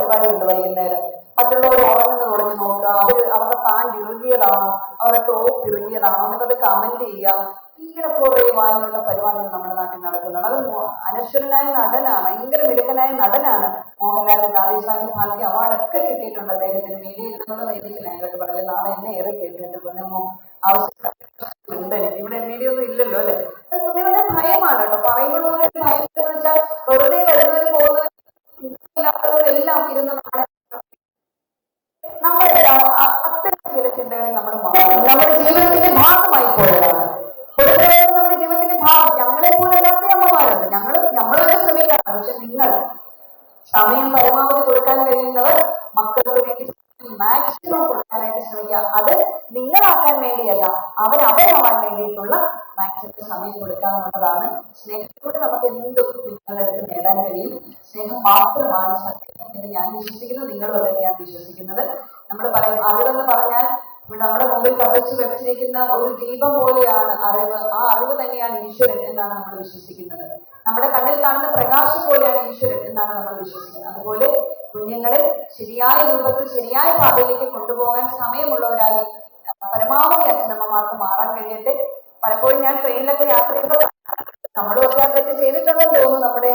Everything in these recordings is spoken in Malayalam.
പരിപാടിയുണ്ട് വൈകുന്നേരം. മറ്റുള്ളവർ ഉറങ്ങുന്നത് ഒളിഞ്ഞു നോക്കുക, അവരുടെ പാൻറ് ഇറുകിയതാണോ, അവരുടെ ടോപ്പ് ഇറുകിയതാണോ എന്നൊക്കെ കമന്റ് ചെയ്യുക. ഇങ്ങനെ കുറെ വാങ്ങിയുള്ള പരിപാടികൾ നമ്മുടെ നാട്ടിൽ നടക്കുന്നുണ്ട്. അത് അനശ്വരനായ നടനാണ്, ഭയങ്കര മിടുക്കനായ നടനാണ് മോഹൻലാൽ. ദാദാസാഹിബ് ഫാൽക്കെ അവാർഡൊക്കെ കിട്ടിയിട്ടുണ്ട് അദ്ദേഹത്തിന്. മീഡിയയിൽ എന്നുള്ള ധൈര്യത്തിൽ ഞങ്ങൾക്ക് പറയില്ല, നാളെ എന്നെ ഏറെ കേട്ടു എന്റെ പൊന്നമ്മോ. ആവശ്യമുണ്ട് എനിക്ക്, ഇവിടെ മീഡിയ ഒന്നും ഇല്ലല്ലോ അല്ലെ. സത്യം പറഞ്ഞാൽ ഭയമാണ് കേട്ടോ. പറയുമ്പോൾ ഭയം എന്ന് വെച്ചാൽ വെറുതെ വരുന്നവരും പോകുന്നവരും എല്ലാം ഇരുന്ന് നമ്മളെല്ലാം അത്തരം ചില ചിന്തകൾ നമ്മുടെ ജീവിതത്തിന്റെ ഭാഗമായി പോയതാണ്. നമ്മുടെ ജീവിതത്തിന്റെ ഭാഗം. ഞങ്ങളെ പോലെ എല്ലാത്ത അമ്മമാരുണ്ട്, നമ്മളൊക്കെ ശ്രമിക്കാറുണ്ട്. പക്ഷെ നിങ്ങൾ സമയം പരമാവധി കൊടുക്കാൻ കഴിയുന്നവർ മക്കൾക്ക് വേണ്ടി മാക്സിമം കൊടുക്കാനായിട്ട് ശ്രമിക്കുക. അത് നിങ്ങളാക്കാൻ വേണ്ടിയല്ല, അവരാവാൻ വേണ്ടിയിട്ടുള്ള മാക്സിമം സമയം കൊടുക്കുക എന്നുള്ളതാണ്. സ്നേഹത്തോടെ നമുക്ക് എന്തും കുഞ്ഞുങ്ങളുടെ അടുത്ത് നേടാൻ കഴിയും. സ്നേഹം മാത്രമാണ് സത്യം എന്ന് ഞാൻ വിശ്വസിക്കുന്നു. നിങ്ങളും അത് തന്നെയാണ് വിശ്വസിക്കുന്നത്. നമ്മൾ പറയും അറിവെന്ന് പറഞ്ഞാൽ നമ്മുടെ മുമ്പിൽ കത്തിച്ചു വെച്ചിരിക്കുന്ന ഒരു ദീപം പോലെയാണ് അറിവ്. ആ അറിവ് തന്നെയാണ് ഈശ്വരൻ എന്നാണ് നമ്മൾ വിശ്വസിക്കുന്നത്. നമ്മുടെ കണ്ണിൽ കാണുന്ന പ്രകാശം പോലെയാണ് ഈശ്വരൻ എന്നാണ് നമ്മൾ വിശ്വസിക്കുന്നത്. അതുപോലെ കുഞ്ഞുങ്ങളെ ശരിയായ രൂപത്തിൽ ശരിയായ പാതയിലേക്ക് കൊണ്ടുപോകാൻ സമയമുള്ളവരായി പരമാവധി അച്ഛനമ്മമാർക്ക് മാറാൻ കഴിയട്ടെ. പലപ്പോഴും ഞാൻ ട്രെയിനിലൊക്കെ യാത്ര ചെയ്യുമ്പോൾ നമ്മളൊക്കെ ആ തെറ്റ് ചെയ്തിട്ടുണ്ടെന്ന് തോന്നുന്നു. നമ്മുടെ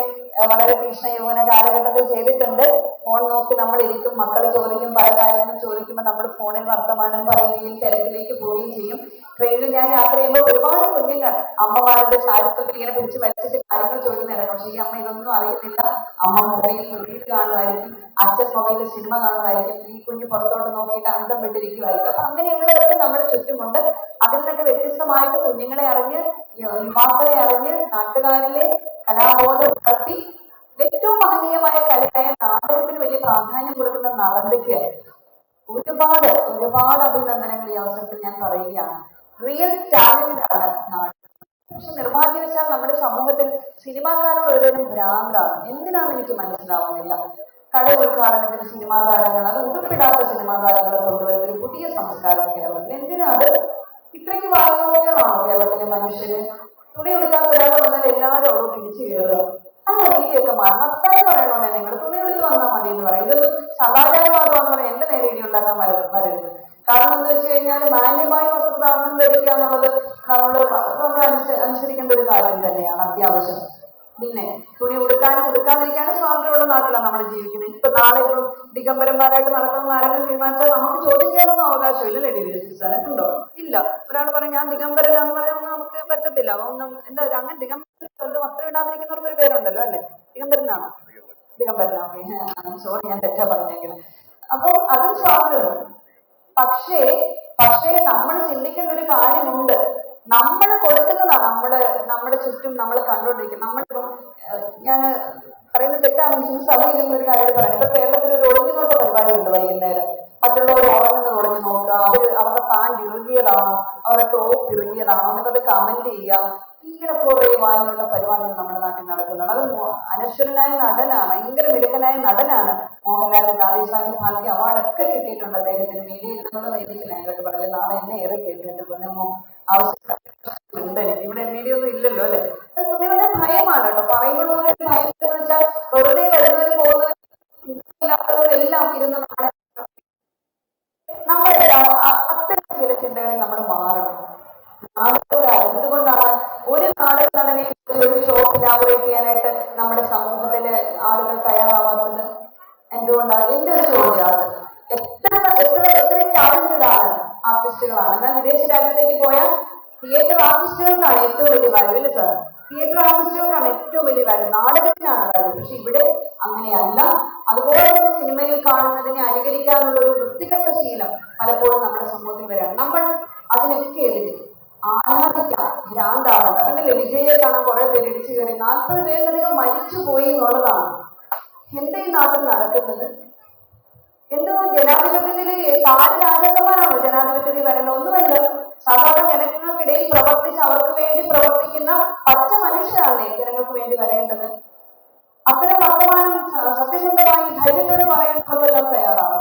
വളരെ തീക്ഷ്ണ യൗവന കാലഘട്ടത്തിൽ ചെയ്തിട്ടുണ്ട്. ഫോൺ നോക്കി നമ്മൾ ഇരിക്കും, മക്കൾ ചോദിക്കും, പല കാര്യങ്ങളും ചോദിക്കുമ്പോൾ നമ്മൾ ഫോണിൽ വർത്തമാനം പറയുകയും തിരക്കിലേക്ക് പോവുകയും ചെയ്യും. ട്രെയിനിൽ ഞാൻ യാത്ര ചെയ്യുമ്പോൾ ഒരുപാട് കുഞ്ഞുങ്ങൾ അമ്മമാരുടെ ചാരിത്രത്തിൽ ഇങ്ങനെ പിടിച്ച് വലിച്ചിട്ട് കാര്യങ്ങൾ ചോദിക്കുന്നുണ്ട്. പക്ഷേ ഈ അമ്മ ഇതൊന്നും അറിയുന്നില്ല. അമ്മ മൊബൈലിൽ റീൽ കാണുമായിരിക്കും, അച്ഛൻ മൊബൈലിൽ സിനിമ കാണുമായിരിക്കും, ഈ കുഞ്ഞ് പുറത്തോട്ട് നോക്കിയിട്ട് അന്തം വിട്ടിരിക്കുമായിരിക്കും. അപ്പൊ അങ്ങനെയുള്ളവരൊക്കെ നമ്മുടെ ചുറ്റുമുണ്ട്. അതിൽ നിന്നൊക്കെ വ്യത്യസ്തമായിട്ട് കുഞ്ഞുങ്ങളെ അറിഞ്ഞ്, യുവാക്കളെ അറിഞ്ഞ്, നാട്ടുകാരിലെ കലാബോധം വളർത്തി ഏറ്റവും മഹനീയമായ കലയായ നാടകത്തിന് വലിയ പ്രാധാന്യം കൊടുക്കുന്ന നളന്തയ്ക്ക് ഒരുപാട് അഭിനന്ദനങ്ങൾ ഈ അവസരത്തിൽ ഞാൻ പറയുകയാണ്. റിയൽ ടാലന്റ് ആണ് നാടകം. പക്ഷെ നിർഭാഗ്യവശാൽ നമ്മുടെ സമൂഹത്തിൽ സിനിമാക്കാരോട് ഒരുതരം ഭ്രാന്താണ്. എന്തിനാന്ന് എനിക്ക് മനസ്സിലാവുന്നില്ല. കട ഉദ്ഘാടനത്തിന് സിനിമാ താരങ്ങൾ, അത് ഉടുപ്പിടാത്ത സിനിമാ താരങ്ങളെ കൊണ്ടുവരുന്ന ഒരു പുതിയ സംസ്കാരം കേരളത്തിൽ. എന്തിനാ അത്? ഇത്രയ്ക്ക് വായനകളാണോ കേരളത്തിലെ മനുഷ്യര്? തുണി എടുക്കാത്ത ഒരാൾ വന്നാൽ എല്ലാവരും അവിടെ തിരിച്ചു കയറുക. ആ രീതിയൊക്കെ മാറണം. അത്തായി പറയണമെന്നെ നിങ്ങൾ തുണി എടുത്ത് വന്നാൽ മതി എന്ന് പറയും. ഇതൊന്നും സദാചാരവാദമാണെന്ന് പറയാൻ എന്റെ നേരെ ഇടി ഉണ്ടാക്കാൻ വരരുത്. കാരണം എന്ന് വെച്ച് കഴിഞ്ഞാൽ മാന്യമായ വസ്ത്രധാരണം ധരിക്കുക എന്നുള്ളത് നമ്മൾ അനുസരിക്കേണ്ട ഒരു കാര്യം തന്നെയാണ്, അത്യാവശ്യം. പിന്നെ തുണി ഉടുക്കാതിരിക്കാനും സ്വാതന്ത്ര്യമുള്ള നാട്ടിലാണ് നമ്മൾ ജീവിക്കുന്നത്. ഇപ്പൊ നാളെ ഇപ്പം ദിഗംബരന്മാരായിട്ട് നടക്കണമെന്ന് ആരെങ്കിലും തീരുമാനിച്ചാൽ നമുക്ക് ചോദിക്കാനൊന്നും അവകാശമില്ലല്ലേ? ഉണ്ടോ? ഇല്ല. ഒരാൾ പറയും ഞാൻ ദിഗംബരനാന്ന് പറഞ്ഞാൽ ഒന്നും നമുക്ക് പറ്റത്തില്ല. ഒന്നും എന്താ അങ്ങനെ ദിഗംബരൻ വസ്ത്രം ഇടാതിരിക്കുന്നവർക്ക് ഒരു പേരുണ്ടല്ലോ അല്ലെ? ദിഗംബരനാണോ? ദിഗംബരനാ. ഓക്കെ, സോറി, ഞാൻ തെറ്റാ പറഞ്ഞെങ്കിൽ. അപ്പൊ അതും സ്വാതന്ത്ര്യമുണ്ട്. പക്ഷേ നമ്മൾ ചിന്തിക്കേണ്ട ഒരു കാര്യമുണ്ട്. നമ്മൾ കൊടുക്കുന്നതാണ് നമ്മുടെ ചുറ്റും നമ്മൾ കണ്ടുകൊണ്ടിരിക്കുന്നത്. നമ്മളിപ്പം ഞാൻ പറയുന്ന തെറ്റാണെങ്കിലും സഭയിലുള്ള ഒരു കാര്യം പറയാം. ഇപ്പൊ കേരളത്തിൽ ഒരു ഒളിഞ്ഞു നോട്ട പരിപാടിയുണ്ട് വൈകുന്നേരം. മറ്റുള്ളവർ ഉറങ്ങുന്നത് ഒളിഞ്ഞു നോക്കുക, അവരുടെ പാൻറ് ഇറുകിയതാണോ, അവരുടെ ടോപ്പ് ഇറുകിയതാണോ എന്നൊക്കെ കമന്റ് ചെയ്യുക. ഇങ്ങനെ കുറെ വാങ്ങിയുള്ള പരിപാടികൾ നമ്മുടെ നാട്ടിൽ നടക്കുന്നുണ്ട്. അത് അനശ്വരനായ നടനാണ്, ഭയങ്കര മിടുക്കനായ നടനാണ് മോഹൻലാൽ. ദാദാസാഹിബ് ഫാൽക്കെ അവാർഡൊക്കെ കിട്ടിയിട്ടുണ്ട് അദ്ദേഹത്തിന്. മീഡിയയിൽ എന്നുള്ള ധൈര്യത്തിൽ ഞങ്ങൾക്ക് പറയില്ല, നാളെ എന്നെ ഏറെ കേട്ടു എന്റെ പൊന്നമ്മോ. ആവശ്യമുണ്ട് എനിക്ക്, ഇവിടെ മീഡിയ ഒന്നും ഇല്ലല്ലോ അല്ലെ. സത്യം പറഞ്ഞാൽ ഭയമാണ് കേട്ടോ. പറയുമ്പോൾ ഭയം എന്ന് വെച്ചാൽ വെറുതെ വരുന്നവരും പോകുന്നവരും എല്ലാം ഇരുന്ന് നമ്മളെല്ലാം അത്തരം ചില ചിന്തകൾ നമ്മൾ മാറണം. നാടകക്കാർ എന്തുകൊണ്ടാണ് ഒരു നാടക നടനെ ഒരു ഷോ ഇനാഗുറേറ്റ് ചെയ്യാനായിട്ട് നമ്മുടെ സമൂഹത്തില് ആളുകൾ തയ്യാറാവാത്തത്? എന്തുകൊണ്ടാണ്? എന്റെ ഒരു ചോദ്യം അത്. എത്ര ടാലന്റഡ് ആണ് ആർട്ടിസ്റ്റുകളാണ്. എന്നാൽ വിദേശ രാജ്യത്തേക്ക് പോയാൽ തിയേറ്റർ ആർട്ടിസ്റ്റുകൾക്കാണ് ഏറ്റവും വലിയ വാല്യൂ അല്ലേ സാർ? തിയേറ്റർ ആർട്ടിസ്റ്റുകൾക്കാണ് ഏറ്റവും വലിയ വാല്യൂ, നാടകത്തിനാണ് വാല്യൂ. പക്ഷെ ഇവിടെ അങ്ങനെയല്ല. അതുപോലെ തന്നെ സിനിമയിൽ കാണുന്നതിനെ അനുകരിക്കാനുള്ള ഒരു വൃത്തികെട്ട ശീലം പലപ്പോഴും നമ്മുടെ സമൂഹത്തിൽ വരാണ്. നമ്മൾ അതിനൊക്കെ എതിരെ ആരാധിക്കാം, ഭ്രാന്താവണ്ട. കണ്ടില്ലേ, വിജയെ കാണാൻ കുറെ പേര് ഇടിച്ചു കയറി 40 പേരിലധികം മരിച്ചുപോയി എന്നുള്ളതാണ്. എന്താ ഈ നാട്ടിൽ നടക്കുന്നത്? എന്തോ ജനാധിപത്യത്തിൽ രാജാക്കന്മാരാണോ ജനാധിപത്യത്തിൽ വരേണ്ട? ഒന്നുമല്ല. സാധാരണ ജനങ്ങൾക്കിടയിൽ പ്രവർത്തിച്ച് അവർക്ക് വേണ്ടി പ്രവർത്തിക്കുന്ന പച്ച മനുഷ്യരാണ് ജനങ്ങൾക്ക് വേണ്ടി വരേണ്ടത്. അത്തരം വർത്തമാനം സത്യസന്ധമായി ധൈര്യത്തോടെ പറയാൻ നമുക്കെല്ലാം തയ്യാറാണ്.